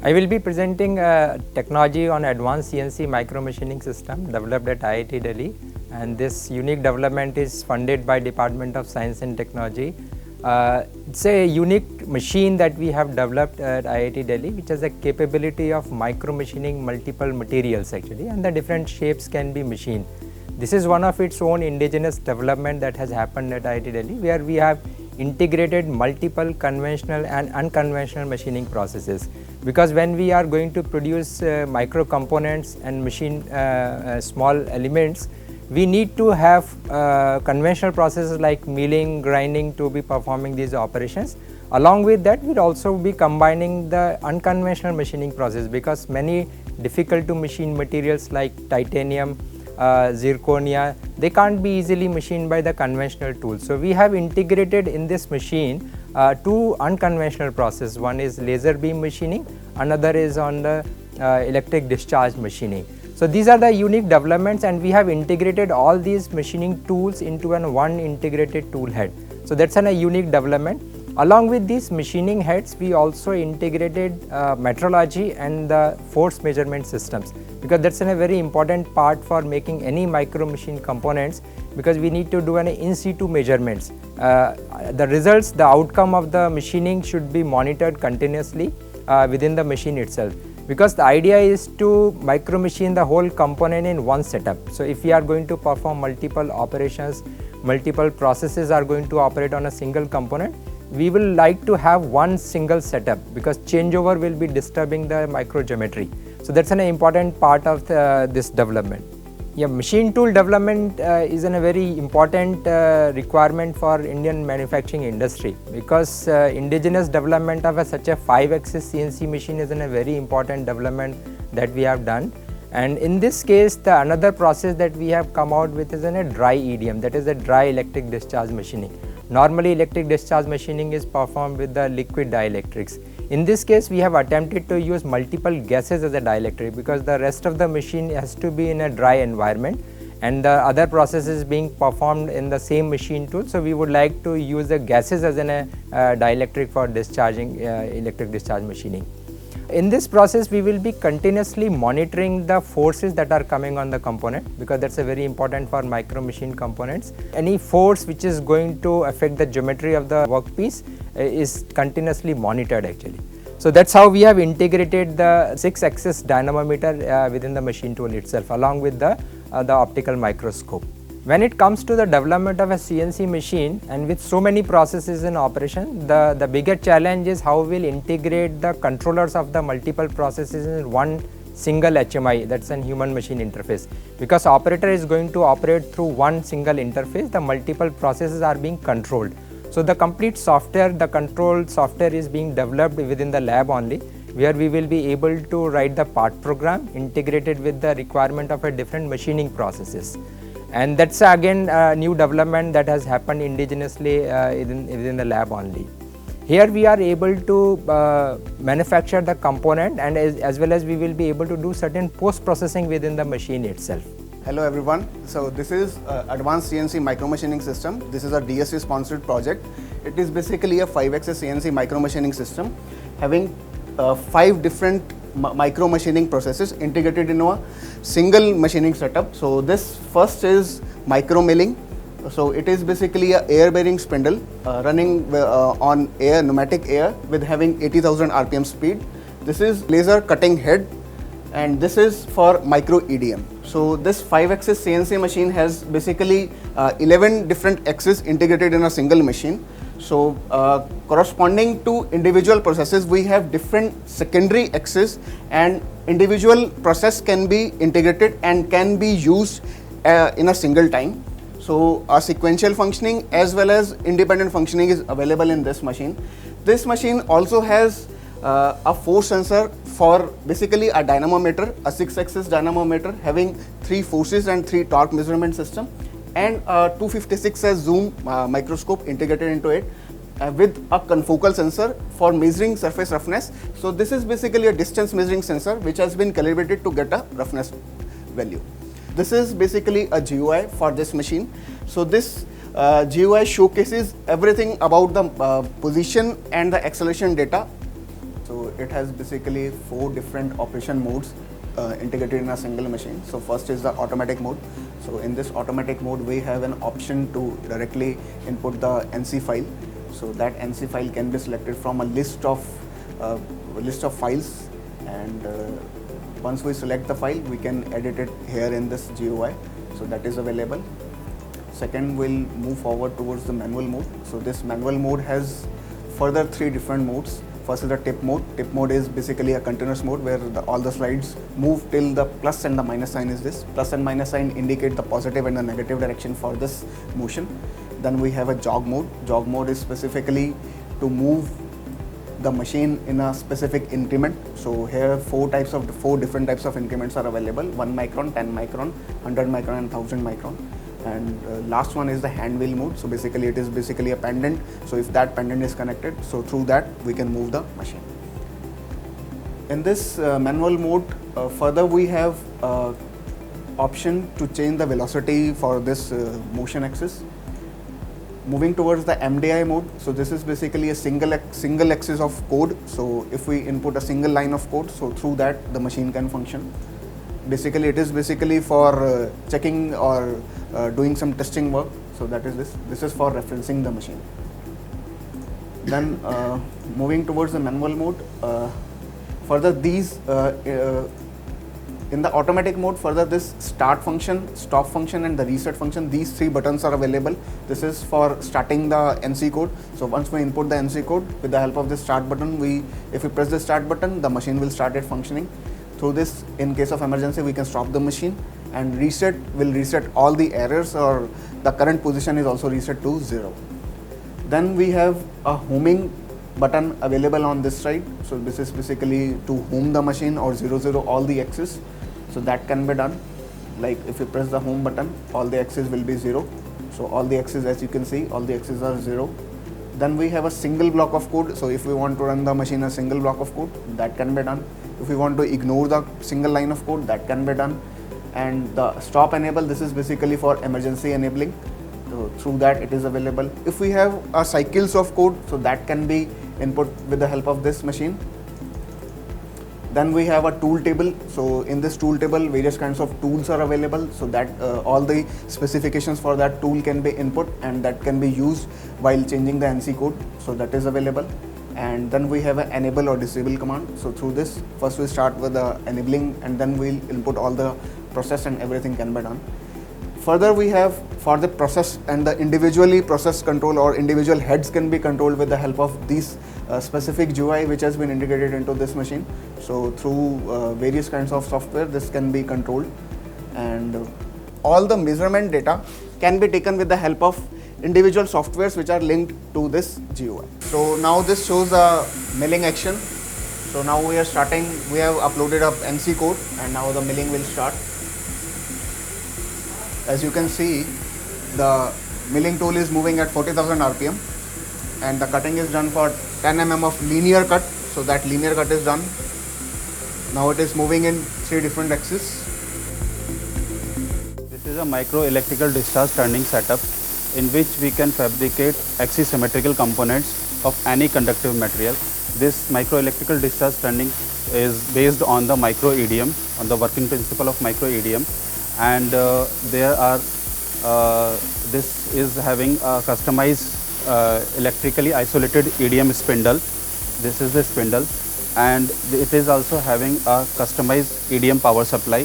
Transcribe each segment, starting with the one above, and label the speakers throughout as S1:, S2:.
S1: I will be presenting technology on advanced CNC micro machining system developed at IIT Delhi, and this unique development is funded by Department of Science and Technology. It's a unique machine that we have developed at IIT Delhi, which has a capability of micro machining multiple materials actually, and the different shapes can be machined. This is one of its own indigenous development that has happened at IIT Delhi, where we have integrated multiple conventional and unconventional machining processes. Because when we are going to produce micro components and machine small elements, we need to have conventional processes like milling, grinding to be performing these operations. Along with that, we'll also be combining the unconventional machining process, because many difficult to machine materials like titanium, zirconia, they can't be easily machined by the conventional tools. So we have integrated in this machine two unconventional processes. One is laser beam machining, another is on the electric discharge machining. So these are the unique developments, and we have integrated all these machining tools into one integrated tool head. So that's a unique development. Along with these machining heads, we also integrated metrology and the force measurement systems, because that's a very important part for making any micro machine components, because we need to do an in situ measurements. The results, the outcome of the machining should be monitored continuously within the machine itself, because the idea is to micro machine the whole component in one setup. So if we are going to perform multiple operations, multiple processes are going to operate on a single component, we will like to have one single setup, because changeover will be disturbing the microgeometry. So that's an important part of this development. Yeah, machine tool development is a very important requirement for Indian manufacturing industry, because indigenous development of such a 5-axis CNC machine is a very important development that we have done. And in this case, the another process that we have come out with is a dry EDM, that is a dry electric discharge machining. Normally electric discharge machining is performed with the liquid dielectrics. In this case, we have attempted to use multiple gases as a dielectric, because the rest of the machine has to be in a dry environment and the other processes being performed in the same machine tool. So we would like to use the gases as a dielectric for discharging electric discharge machining. In this process, we will be continuously monitoring the forces that are coming on the component, because that's a very important for micro machine components. Any force which is going to affect the geometry of the workpiece is continuously monitored actually. So that's how we have integrated the 6-axis dynamometer within the machine tool itself, along with the optical microscope. When it comes to the development of a CNC machine, and with so many processes in operation, the bigger challenge is how we'll integrate the controllers of the multiple processes in one single HMI, that's an human machine interface. Because operator is going to operate through one single interface, the multiple processes are being controlled. So the complete software, the control software is being developed within the lab only, where we will be able to write the part program integrated with the requirement of a different machining processes. And that's again a new development that has happened indigenously within the lab only. Here we are able to manufacture the component, and as well as we will be able to do certain post-processing within the machine itself.
S2: Hello everyone. So this is Advanced CNC Micro Machining System. This is a DSC sponsored project. It is basically a 5-axis CNC micro machining system having 5 different micro machining processes integrated in a single machining setup. So this first is micro milling. So it is basically a air bearing spindle running on air, pneumatic air, with having 80,000 RPM speed. This is laser cutting head, and this is for micro EDM. So this 5-axis CNC machine has basically 11 different axes integrated in a single machine. So corresponding to individual processes, we have different secondary axes, and individual process can be integrated and can be used in a single time. So a sequential functioning as well as independent functioning is available in this machine. This machine also has a force sensor for basically a dynamometer, a 6-axis dynamometer having 3 forces and 3 torque measurement system, and a 256 zoom microscope integrated into it with a confocal sensor for measuring surface roughness. So this is basically a distance measuring sensor which has been calibrated to get a roughness value. This is basically a GUI for this machine. So this GUI showcases everything about the position and the acceleration data So it has basically 4 different operation modes integrated in a single machine. So first is the automatic mode. So in this automatic mode, we have an option to directly input the NC file. So that NC file can be selected from a list of files, and once we select the file, we can edit it here in this GUI. So that is available. Second, we'll move forward towards the manual mode. So this manual mode has further 3 different modes. First is the tip mode. Tip mode is basically a continuous mode where all the slides move till the plus and the minus sign is this. Plus and minus sign indicate the positive and the negative direction for this motion. Then we have a jog mode. Jog mode is specifically to move the machine in a specific increment. So here 4 different types of increments are available: 1 micron, 10 micron, 100 micron and 1000 micron. And last one is the hand wheel mode. So basically it is basically a pendant. So if that pendant is connected, so through that we can move the machine. In this manual mode, further we have option to change the velocity for this motion axis. Moving towards the MDI mode, so this is basically a single axis of code. So if we input a single line of code, so through that the machine can function. Basically it is basically for checking or doing some testing work. So that is this is for referencing the machine. Then moving towards the manual mode, further these in the automatic mode, further this start function, stop function and the reset function, these 3 buttons are available. This is for starting the NC code. So once we input the NC code, with the help of this start button, if we press the start button, the machine will start it functioning. Through this, in case of emergency, we can stop the machine, and reset will reset all the errors, or the current position is also reset to 0. Then we have a homing button available on this side. So this is basically to home the machine or 00 all the axes. So that can be done. Like if you press the home button, all the axes will be 0. So all the axes, as you can see, all the axes are 0. Then we have a single block of code. So if we want to run the machine a single block of code, that can be done. If we want to ignore the single line of code, that can be done. And the stop enable, this is basically for emergency enabling. So through that it is available. If we have cycles of code, so that can be input with the help of this machine. Then we have a tool table. So in this tool table, various kinds of tools are available, so that all the specifications for that tool can be input, and that can be used while changing the NC code. So that is available. And then we have an enable or disable command. So through this, first we start with the enabling, and then we'll input all the process and everything can be done. Further, we have for the process and the individually process control, or individual heads can be controlled with the help of these specific GUI which has been integrated into this machine. So through various kinds of software, this can be controlled, and all the measurement data can be taken with the help of individual softwares which are linked to this GUI. So now this shows the milling action. So now we are starting, we have uploaded up NC code, and now the milling will start. As you can see, the milling tool is moving at 40,000 RPM, and the cutting is done for 10 mm of linear cut. So that linear cut is done. Now it is moving in 3 different axes.
S3: This is a micro electrical discharge turning setup in which we can fabricate axisymmetrical components of any conductive material. This micro electrical discharge turning is based on the micro EDM, on the working principle of micro EDM. And this is having a customized electrically isolated EDM spindle. This is the spindle, and it is also having a customized EDM power supply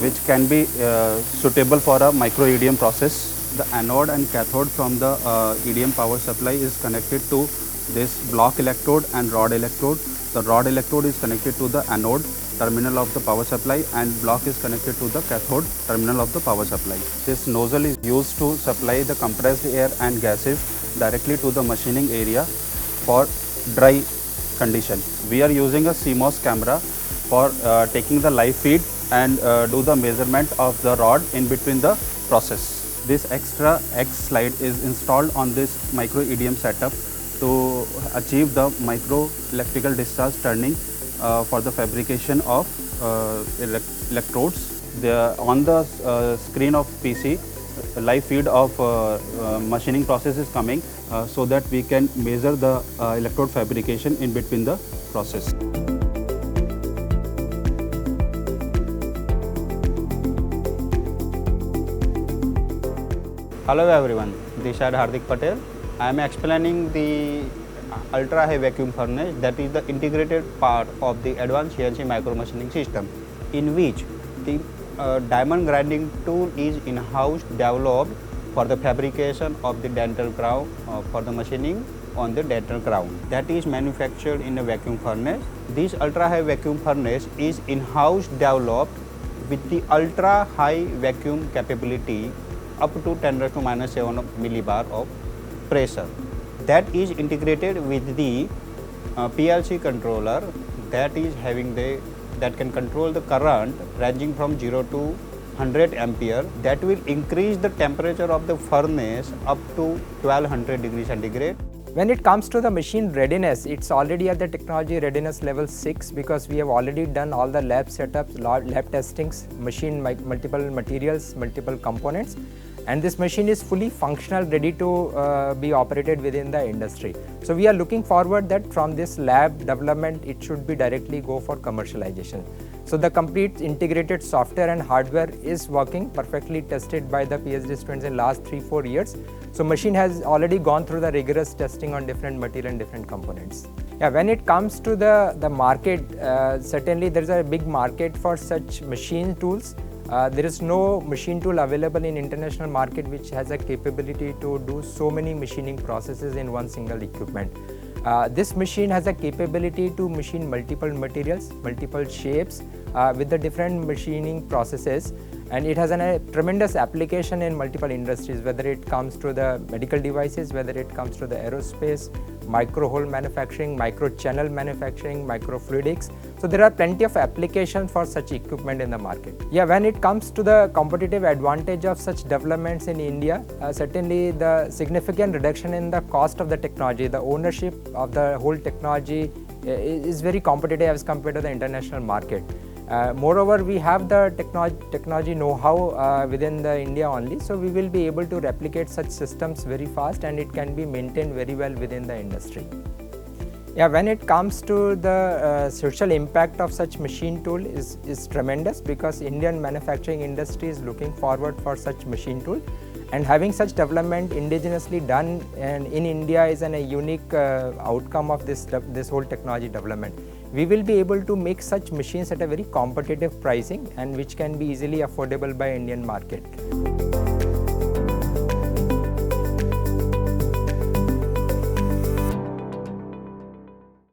S3: which can be suitable for a micro EDM process. The anode and cathode from the EDM power supply is connected to this block electrode and rod electrode. The rod electrode is connected to the anode terminal of the power supply, and block is connected to the cathode terminal of the power supply. This nozzle is used to supply the compressed air and gases directly to the machining area for dry condition. We are using a CMOS camera for taking the live feed and do the measurement of the rod in between the process. This extra X slide is installed on this micro EDM setup to achieve the micro electrical discharge turning for the fabrication of electrodes. On the screen of PC, live feed of machining process is coming, so that we can measure the electrode fabrication in between the process. Hello everyone, this is Hardik Patel. I am explaining the ultra high vacuum furnace, that is the integrated part of the advanced CNC micro machining system, in which the diamond grinding tool is in-house developed for the fabrication of the dental crown for the machining on the dental crown. That is manufactured in a vacuum furnace. This ultra high vacuum furnace is in-house developed with the ultra high vacuum capability up to 10⁻⁷ millibar of pressure. That is integrated with the PLC controller that is having that can control the current ranging from 0 to 100 ampere. That will increase the temperature of the furnace up to 1200 degrees centigrade.
S1: When it comes to the machine readiness, it's already at the technology readiness level 6 because we have already done all the lab setups, lab testings, machine multiple materials, multiple components, and this machine is fully functional, ready to be operated within the industry. So we are looking forward that from this lab development, it should be directly go for commercialization. So the complete integrated software and hardware is working, perfectly tested by the PhD students in last 3-4 years. So machine has already gone through the rigorous testing on different material and different components. Yeah, when it comes to the market, certainly there is a big market for such machine tools. There is no machine tool available in international market which has a capability to do so many machining processes in one single equipment. This machine has a capability to machine multiple materials, multiple shapes with the different machining processes, and it has a tremendous application in multiple industries, whether it comes to the medical devices, whether it comes to the aerospace, micro hole manufacturing, micro channel manufacturing, microfluidics. So there are plenty of applications for such equipment in the market. Yeah, when it comes to the competitive advantage of such developments in India, certainly the significant reduction in the cost of the technology, the ownership of the whole technology is very competitive as compared to the international market. Moreover, we have the technology know-how within the India only, so we will be able to replicate such systems very fast and it can be maintained very well within the industry. Yeah, when it comes to the social impact of such machine tool is tremendous because Indian manufacturing industry is looking forward for such machine tool, and having such development indigenously done and in India is a unique outcome of this whole technology development. We will be able to make such machines at a very competitive pricing and which can be easily affordable by Indian market.